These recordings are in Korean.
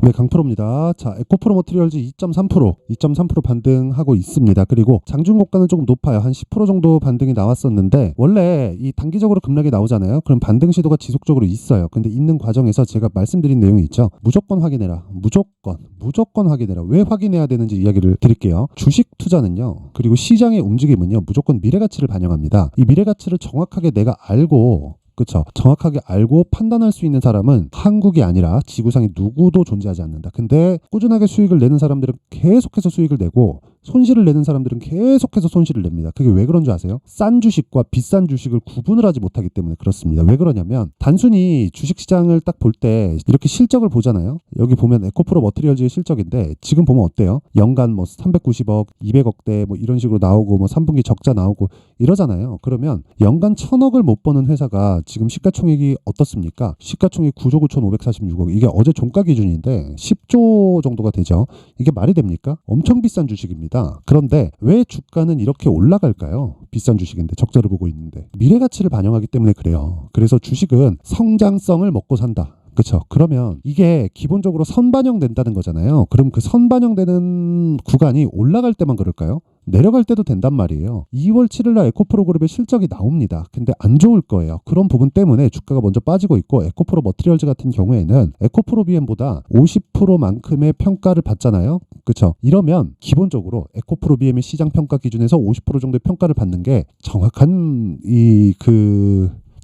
네, 강프로입니다. 자, 에코프로 머티리얼즈 2.3% 반등하고 있습니다. 그리고 장중고가는 조금 높아요. 한 10% 정도 반등이 나왔었는데, 원래 이 단기적으로 급락이 나오잖아요. 그럼 반등 시도가 지속적으로 있어요. 근데 있는 과정에서 제가 말씀드린 내용이 있죠. 무조건 확인해라. 무조건 확인해라. 왜 확인해야 되는지 이야기를 드릴게요. 주식 투자는요, 그리고 시장의 움직임은요, 무조건 미래가치를 반영합니다. 이 미래가치를 정확하게 내가 알고, 그렇죠. 정확하게 알고 판단할 수 있는 사람은 한국이 아니라 지구상에 누구도 존재하지 않는다. 근데 꾸준하게 수익을 내는 사람들은 계속해서 수익을 내고, 손실을 내는 사람들은 계속해서 손실을 냅니다. 그게 왜 그런 줄 아세요? 싼 주식과 비싼 주식을 구분을 하지 못하기 때문에 그렇습니다. 왜 그러냐면, 단순히 주식시장을 딱 볼 때 이렇게 실적을 보잖아요. 여기 보면 에코프로 머티리얼즈의 실적인데, 지금 보면 어때요? 연간 뭐 390억, 200억대 뭐 이런 식으로 나오고, 뭐 3분기 적자 나오고 이러잖아요. 그러면 연간 1000억을 못 버는 회사가 지금 시가총액이 어떻습니까? 시가총액 9조 9,546억. 이게 어제 종가 기준인데 10조 정도가 되죠. 이게 말이 됩니까? 엄청 비싼 주식입니다. 그런데 왜 주가는 이렇게 올라갈까요? 비싼 주식인데, 적자를 보고 있는데. 미래가치를 반영하기 때문에 그래요. 그래서 주식은 성장성을 먹고 산다. 그렇죠. 그러면 이게 기본적으로 선반영된다는 거잖아요. 그럼 그 선반영되는 구간이 올라갈 때만 그럴까요? 내려갈 때도 된단 말이에요. 2월 7일날 에코프로 그룹의 실적이 나옵니다. 근데 안 좋을 거예요. 그런 부분 때문에 주가가 먼저 빠지고 있고, 에코프로 머티리얼즈 같은 경우에는 에코프로 BM보다 50%만큼의 평가를 받잖아요. 그렇죠. 이러면 기본적으로 에코프로 BM의 시장 평가 기준에서 50% 정도의 평가를 받는 게 정확한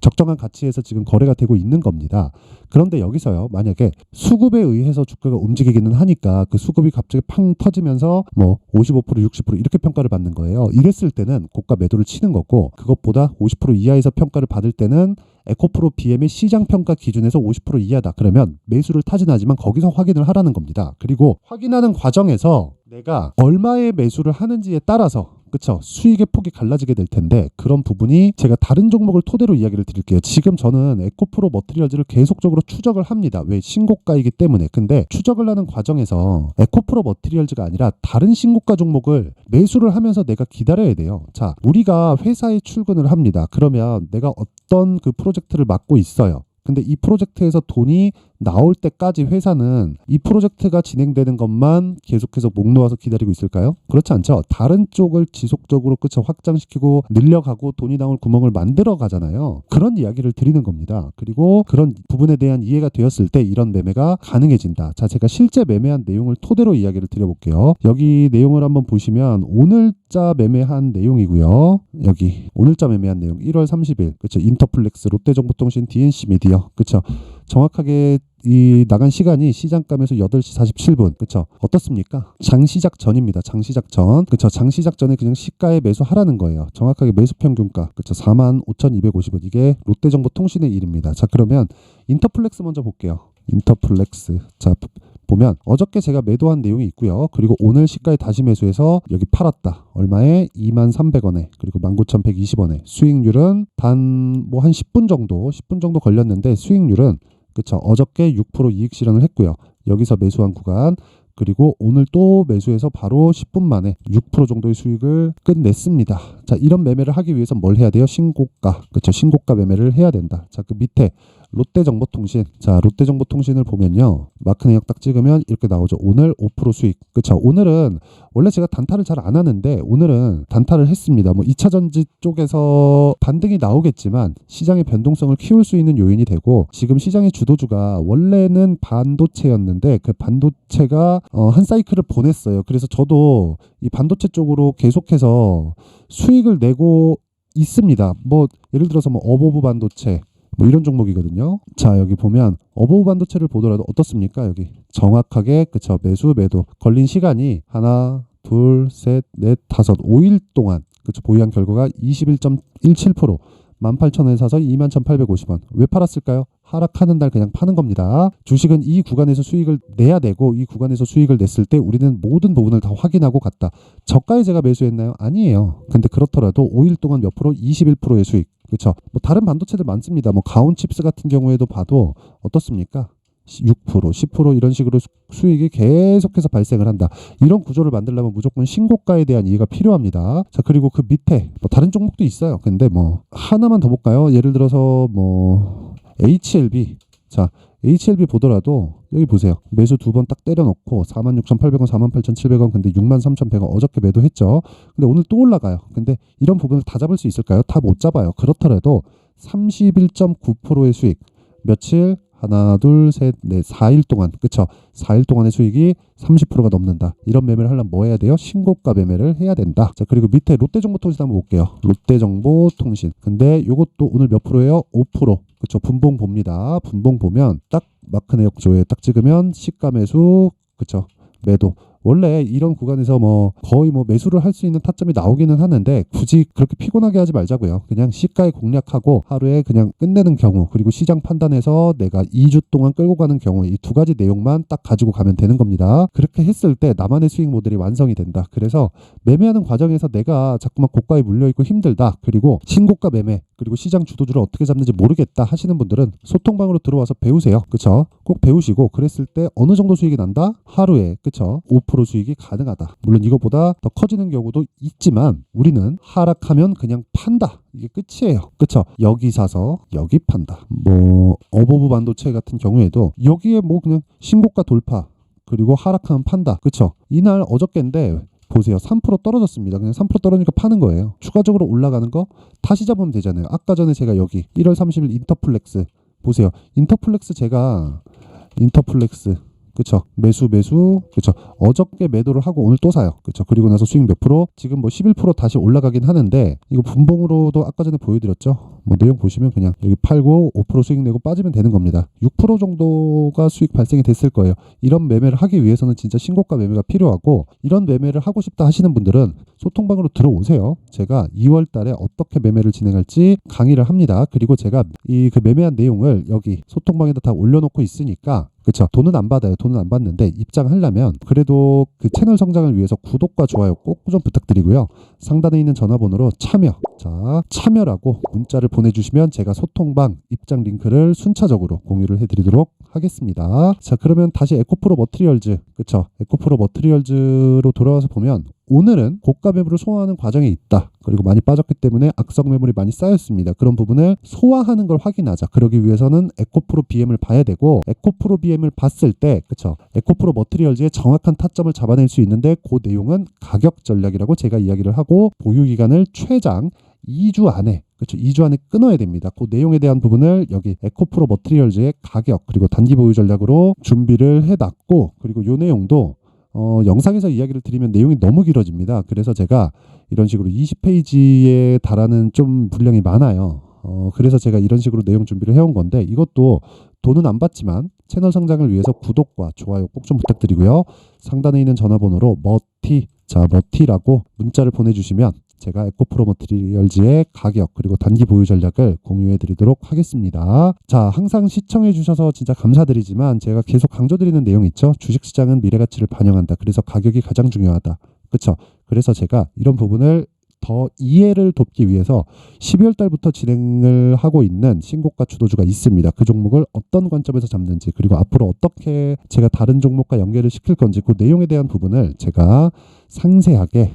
적정한 가치에서 지금 거래가 되고 있는 겁니다. 그런데 여기서요, 만약에 수급에 의해서 주가가 움직이기는 하니까 그 수급이 갑자기 팡 터지면서 뭐 55%, 60% 이렇게 평가를 받는 거예요. 이랬을 때는 고가 매도를 치는 거고, 그것보다 50% 이하에서 평가를 받을 때는 에코프로 BM의 시장 평가 기준에서 50% 이하다. 그러면 매수를 타진하지만 거기서 확인을 하라는 겁니다. 그리고 확인하는 과정에서 내가 얼마의 매수를 하는지에 따라서, 그쵸, 수익의 폭이 갈라지게 될 텐데, 그런 부분이 제가 다른 종목을 토대로 이야기를 드릴게요. 지금 저는 에코프로 머티리얼즈를 계속적으로 추적을 합니다. 왜? 신고가이기 때문에. 근데 추적을 하는 과정에서 에코프로 머티리얼즈가 아니라 다른 신고가 종목을 매수를 하면서 내가 기다려야 돼요. 자, 우리가 회사에 출근을 합니다. 그러면 내가 어떤 그 프로젝트를 맡고 있어요. 근데 이 프로젝트에서 돈이 나올 때까지 회사는 이 프로젝트가 진행되는 것만 계속해서 목 놓아서 기다리고 있을까요? 그렇지 않죠. 다른 쪽을 지속적으로 확장시키고 늘려가고 돈이 나올 구멍을 만들어 가잖아요. 그런 이야기를 드리는 겁니다. 그리고 그런 부분에 대한 이해가 되었을 때 이런 매매가 가능해진다. 자, 제가 실제 매매한 내용을 토대로 이야기를 드려볼게요. 여기 내용을 한번 보시면 오늘자 매매한 내용이고요. 여기 오늘자 매매한 내용 1월 30일, 그렇죠. 인터플렉스, 롯데정보통신, DNC 미디어, 그렇죠. 정확하게 이 나간 시간이 시장감에서 8시 47분. 그쵸? 어떻습니까? 장시작 전입니다. 장시작 전. 그쵸? 장시작 전에 그냥 시가에 매수하라는 거예요. 정확하게 매수 평균가. 그쵸? 45,250원. 이게 롯데정보통신의 일입니다. 자, 그러면 인터플렉스 먼저 볼게요. 인터플렉스. 자, 보면 어저께 제가 매도한 내용이 있고요. 그리고 오늘 시가에 다시 매수해서 여기 팔았다. 얼마에? 23,300원에. 그리고 19,120원에. 수익률은 단 뭐 한 10분 정도 걸렸는데, 수익률은, 그쵸, 어저께 6% 이익 실현을 했고요. 여기서 매수한 구간, 그리고 오늘 또 매수해서 바로 10분 만에 6% 정도의 수익을 끝냈습니다. 자, 이런 매매를 하기 위해서 뭘 해야 돼요? 신고가. 그쵸, 신고가 매매를 해야 된다. 자, 그 밑에 롯데정보통신. 자, 롯데정보통신을 보면요, 마크 내역 딱 찍으면 이렇게 나오죠. 오늘 5% 수익. 그쵸. 오늘은 원래 제가 단타를 잘 안 하는데 오늘은 단타를 했습니다. 뭐 2차전지 쪽에서 반등이 나오겠지만 시장의 변동성을 키울 수 있는 요인이 되고, 지금 시장의 주도주가 원래는 반도체였는데 그 반도체가 한 사이클을 보냈어요. 그래서 저도 이 반도체 쪽으로 계속해서 수익을 내고 있습니다. 뭐 예를 들어서 뭐 어보브 반도체 뭐 이런 종목이거든요. 자, 여기 보면 어보브 반도체를 보더라도 어떻습니까? 여기 정확하게, 그쵸, 매수 매도 걸린 시간이 하나, 둘, 셋, 넷, 다섯, 5일 동안, 그쵸, 보유한 결과가 21.17%, 18,000원에 사서 21,850원. 왜 팔았을까요? 하락하는 날 그냥 파는 겁니다. 주식은 이 구간에서 수익을 내야 되고, 이 구간에서 수익을 냈을 때 우리는 모든 부분을 다 확인하고 갔다. 저가에 제가 매수했나요? 아니에요. 근데 그렇더라도 5일 동안 몇 프로? 21%의 수익. 그렇죠. 뭐 다른 반도체들 많습니다. 뭐 가온칩스 같은 경우에도 봐도 어떻습니까? 6%, 10% 이런 식으로 수익이 계속해서 발생을 한다. 이런 구조를 만들려면 무조건 신고가에 대한 이해가 필요합니다. 자, 그리고 그 밑에 뭐 다른 종목도 있어요. 근데 뭐 하나만 더 볼까요? 예를 들어서 뭐 HLB. 자, HLB 보더라도 여기 보세요. 매수 두 번 딱 때려놓고 46,800원, 48,700원, 근데 63,100원 어저께 매도했죠. 근데 오늘 또 올라가요. 근데 이런 부분을 다 잡을 수 있을까요? 다 못 잡아요. 그렇더라도 31.9%의 수익, 며칠? 하나, 둘, 셋, 넷, 4일 동안, 그쵸? 4일 동안의 수익이 30%가 넘는다. 이런 매매를 하려면 뭐 해야 돼요? 신고가 매매를 해야 된다. 자, 그리고 밑에 롯데정보통신 한번 볼게요. 롯데정보통신. 근데 요것도 오늘 몇 프로예요? 5%. 그쵸? 분봉 봅니다. 분봉 보면 딱 마크 내역조에 딱 찍으면 시가 매수, 그쵸? 매도. 원래 이런 구간에서 뭐 거의 뭐 매수를 할 수 있는 타점이 나오기는 하는데 굳이 그렇게 피곤하게 하지 말자고요. 그냥 시가에 공략하고 하루에 그냥 끝내는 경우, 그리고 시장 판단해서 내가 2주 동안 끌고 가는 경우, 이 두 가지 내용만 딱 가지고 가면 되는 겁니다. 그렇게 했을 때 나만의 수익 모델이 완성이 된다. 그래서 매매하는 과정에서 내가 자꾸만 고가에 물려있고 힘들다, 그리고 신고가 매매, 그리고 시장 주도주를 어떻게 잡는지 모르겠다 하시는 분들은 소통방으로 들어와서 배우세요. 그쵸? 꼭 배우시고, 그랬을 때 어느 정도 수익이 난다? 하루에, 그쵸? 5% 수익이 가능하다. 물론 이거보다 더 커지는 경우도 있지만 우리는 하락하면 그냥 판다. 이게 끝이에요. 그쵸? 여기 사서 여기 판다. 뭐 어버브 반도체 같은 경우에도 여기에 뭐 그냥 신고가 돌파, 그리고 하락하면 판다. 그쵸? 이날 어저께인데 보세요. 3% 떨어졌습니다. 그냥 3% 떨어지니까 파는 거예요. 추가적으로 올라가는 거 다시 잡으면 되잖아요. 아까 전에 제가 여기 1월 30일 인터플렉스 보세요. 인터플렉스 그쵸? 매수, 그쵸? 어저께 매도를 하고 오늘 또 사요. 그쵸? 그리고 나서 수익 몇 프로? 지금 뭐 11% 다시 올라가긴 하는데, 이거 분봉으로도 아까 전에 보여드렸죠? 뭐 내용 보시면 그냥 여기 팔고 5% 수익 내고 빠지면 되는 겁니다. 6% 정도가 수익 발생이 됐을 거예요. 이런 매매를 하기 위해서는 진짜 신고가 매매가 필요하고, 이런 매매를 하고 싶다 하시는 분들은 소통방으로 들어오세요. 제가 2월 달에 어떻게 매매를 진행할지 강의를 합니다. 그리고 제가 그 매매한 내용을 여기 소통방에다 다 올려놓고 있으니까, 그쵸? 돈은 안 받아요. 돈은 안 받는데 입장하려면 그래도 그 채널 성장을 위해서 구독과 좋아요 꼭 좀 부탁드리고요. 상단에 있는 전화번호로 참여라고 문자를 보내주시면 제가 소통방 입장 링크를 순차적으로 공유를 해드리도록 하겠습니다. 자, 그러면 다시 에코프로 머티리얼즈, 그쵸? 에코프로 머티리얼즈로 돌아와서 보면 오늘은 고가 매물을 소화하는 과정에 있다. 그리고 많이 빠졌기 때문에 악성 매물이 많이 쌓였습니다. 그런 부분을 소화하는 걸 확인하자. 그러기 위해서는 에코프로 BM을 봐야 되고, 에코프로 BM을 봤을 때, 그쵸? 에코프로 머티리얼즈의 정확한 타점을 잡아낼 수 있는데, 그 내용은 가격 전략이라고 제가 이야기를 하고, 보유 기간을 최장 2주 안에, 그렇죠, 2주 안에 끊어야 됩니다. 그 내용에 대한 부분을 여기 에코프로 머티리얼즈의 가격, 그리고 단기 보유 전략으로 준비를 해놨고, 그리고 이 내용도 영상에서 이야기를 드리면 내용이 너무 길어집니다. 그래서 제가 이런 식으로 20페이지에 달하는 좀 분량이 많아요. 그래서 제가 이런 식으로 내용 준비를 해온 건데, 이것도 돈은 안 받지만 채널 성장을 위해서 구독과 좋아요 꼭 좀 부탁드리고요. 상단에 있는 전화번호로 머티라고 문자를 보내주시면 제가 에코프로 머티리얼즈의 가격, 그리고 단기 보유 전략을 공유해 드리도록 하겠습니다. 자, 항상 시청해 주셔서 진짜 감사드리지만 제가 계속 강조드리는 내용 있죠? 주식시장은 미래가치를 반영한다. 그래서 가격이 가장 중요하다. 그쵸? 그래서 제가 이런 부분을 더 이해를 돕기 위해서 12월 달부터 진행을 하고 있는 신고가 주도주가 있습니다. 그 종목을 어떤 관점에서 잡는지, 그리고 앞으로 어떻게 제가 다른 종목과 연결을 시킬 건지, 그 내용에 대한 부분을 제가 상세하게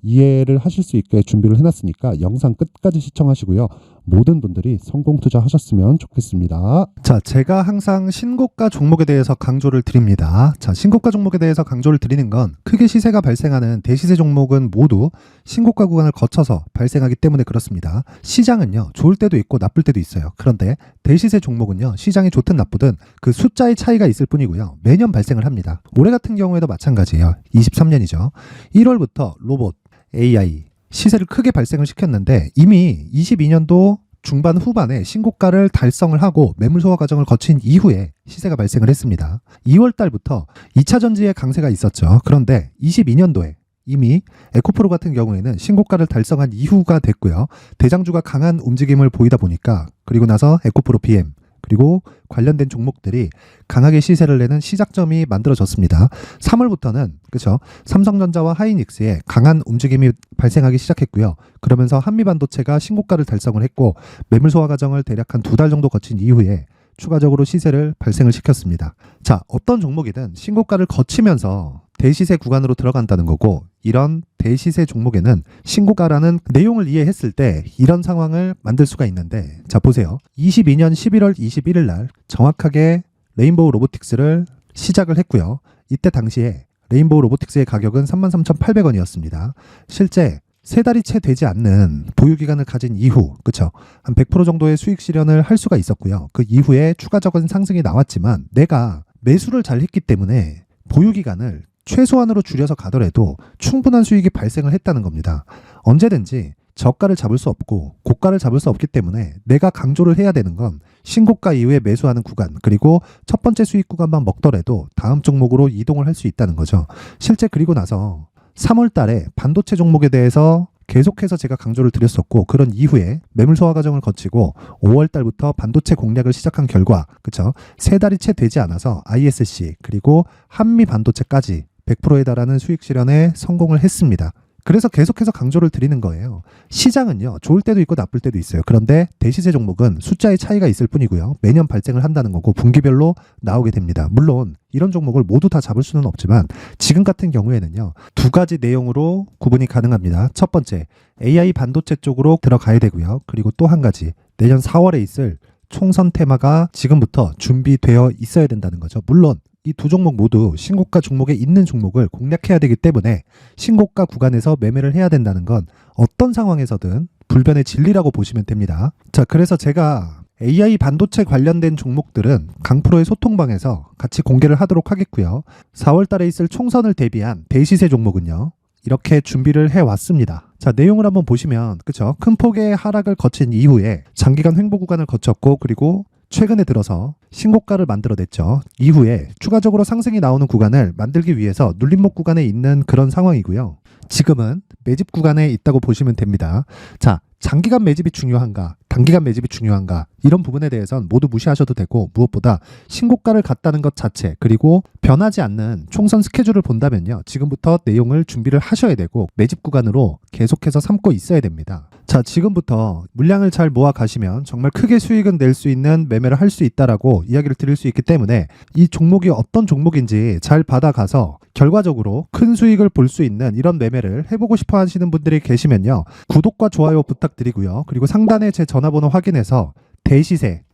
이해를 하실 수 있게 준비를 해놨으니까 영상 끝까지 시청하시고요. 모든 분들이 성공 투자하셨으면 좋겠습니다. 자, 제가 항상 신고가 종목에 대해서 강조를 드립니다. 자, 신고가 종목에 대해서 강조를 드리는 건 크게 시세가 발생하는 대시세 종목은 모두 신고가 구간을 거쳐서 발생하기 때문에 그렇습니다. 시장은요, 좋을 때도 있고 나쁠 때도 있어요. 그런데 대시세 종목은요, 시장이 좋든 나쁘든 그 숫자의 차이가 있을 뿐이고요. 매년 발생을 합니다. 올해 같은 경우에도 마찬가지예요. 23년이죠. 1월부터 로봇, AI, 시세를 크게 발생을 시켰는데 이미 22년도 중반 후반에 신고가를 달성을 하고 매물 소화 과정을 거친 이후에 시세가 발생을 했습니다. 2월 달부터 2차 전지의 강세가 있었죠. 그런데 22년도에 이미 에코프로 같은 경우에는 신고가를 달성한 이후가 됐고요. 대장주가 강한 움직임을 보이다 보니까, 그리고 나서 에코프로 BM, 그리고 관련된 종목들이 강하게 시세를 내는 시작점이 만들어졌습니다. 3월부터는 그렇죠, 삼성전자와 하이닉스의 강한 움직임이 발생하기 시작했고요. 그러면서 한미반도체가 신고가를 달성을 했고 매물 소화 과정을 대략 한 2달 정도 거친 이후에 추가적으로 시세를 발생을 시켰습니다. 자, 어떤 종목이든 신고가를 거치면서 대시세 구간으로 들어간다는 거고, 이런 대시세 종목에는 신고가라는 내용을 이해했을 때 이런 상황을 만들 수가 있는데, 자 보세요. 22년 11월 21일 날 정확하게 레인보우 로보틱스를 시작을 했고요. 이때 당시에 레인보우 로보틱스의 가격은 33,800원이었습니다. 실제 세 달이 채 되지 않는 보유기간을 가진 이후, 그쵸? 한 100% 정도의 수익 실현을 할 수가 있었고요. 그 이후에 추가적인 상승이 나왔지만 내가 매수를 잘 했기 때문에 보유기간을 최소한으로 줄여서 가더라도 충분한 수익이 발생을 했다는 겁니다. 언제든지 저가를 잡을 수 없고 고가를 잡을 수 없기 때문에 내가 강조를 해야 되는 건 신고가 이후에 매수하는 구간, 그리고 첫 번째 수익 구간만 먹더라도 다음 종목으로 이동을 할 수 있다는 거죠. 실제 그리고 나서 3월 달에 반도체 종목에 대해서 계속해서 제가 강조를 드렸었고, 그런 이후에 매물 소화 과정을 거치고 5월 달부터 반도체 공략을 시작한 결과, 그쵸? 세 달이 채 되지 않아서 ISC 그리고 한미 반도체까지 100%에 달하는 수익 실현에 성공을 했습니다. 그래서 계속해서 강조를 드리는 거예요. 시장은요, 좋을 때도 있고 나쁠 때도 있어요. 그런데 대시세 종목은 숫자의 차이가 있을 뿐이고요. 매년 발생을 한다는 거고 분기별로 나오게 됩니다. 물론 이런 종목을 모두 다 잡을 수는 없지만 지금 같은 경우에는요, 두 가지 내용으로 구분이 가능합니다. 첫 번째, AI 반도체 쪽으로 들어가야 되고요. 그리고 또 한 가지, 내년 4월에 있을 총선 테마가 지금부터 준비되어 있어야 된다는 거죠. 물론 이 두 종목 모두 신고가 종목에 있는 종목을 공략해야 되기 때문에 신고가 구간에서 매매를 해야 된다는 건 어떤 상황에서든 불변의 진리라고 보시면 됩니다. 자, 그래서 제가 AI 반도체 관련된 종목들은 강프로의 소통방에서 같이 공개를 하도록 하겠고요. 4월 달에 있을 총선을 대비한 대시세 종목은요, 이렇게 준비를 해왔습니다. 자, 내용을 한번 보시면, 그쵸? 큰 폭의 하락을 거친 이후에 장기간 횡보 구간을 거쳤고, 그리고 최근에 들어서 신고가를 만들어냈죠. 이후에 추가적으로 상승이 나오는 구간을 만들기 위해서 눌림목 구간에 있는 그런 상황이고요. 지금은 매집 구간에 있다고 보시면 됩니다. 자, 장기간 매집이 중요한가, 단기간 매집이 중요한가, 이런 부분에 대해서는 모두 무시하셔도 되고, 무엇보다 신고가를 갔다는 것 자체, 그리고 변하지 않는 총선 스케줄을 본다면요, 지금부터 내용을 준비를 하셔야 되고 매집 구간으로 계속해서 삼고 있어야 됩니다. 자, 지금부터 물량을 잘 모아 가시면 정말 크게 수익은 낼 수 있는 매매를 할 수 있다라고 이야기를 드릴 수 있기 때문에 이 종목이 어떤 종목인지 잘 받아가서 결과적으로 큰 수익을 볼 수 있는 이런 매매를 해보고 싶어 하시는 분들이 계시면요, 구독과 좋아요 부탁드리고요. 그리고 상단에 제 전화번호 확인해서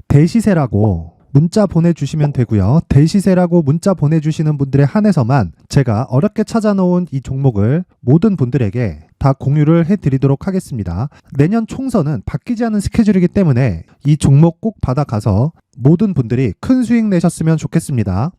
대시세라고 문자 보내주시면 되고요. 대시세라고 문자 보내주시는 분들에 한해서만 제가 어렵게 찾아놓은 이 종목을 모든 분들에게 다 공유를 해드리도록 하겠습니다. 내년 총선은 바뀌지 않은 스케줄이기 때문에 이 종목 꼭 받아가서 모든 분들이 큰 수익 내셨으면 좋겠습니다.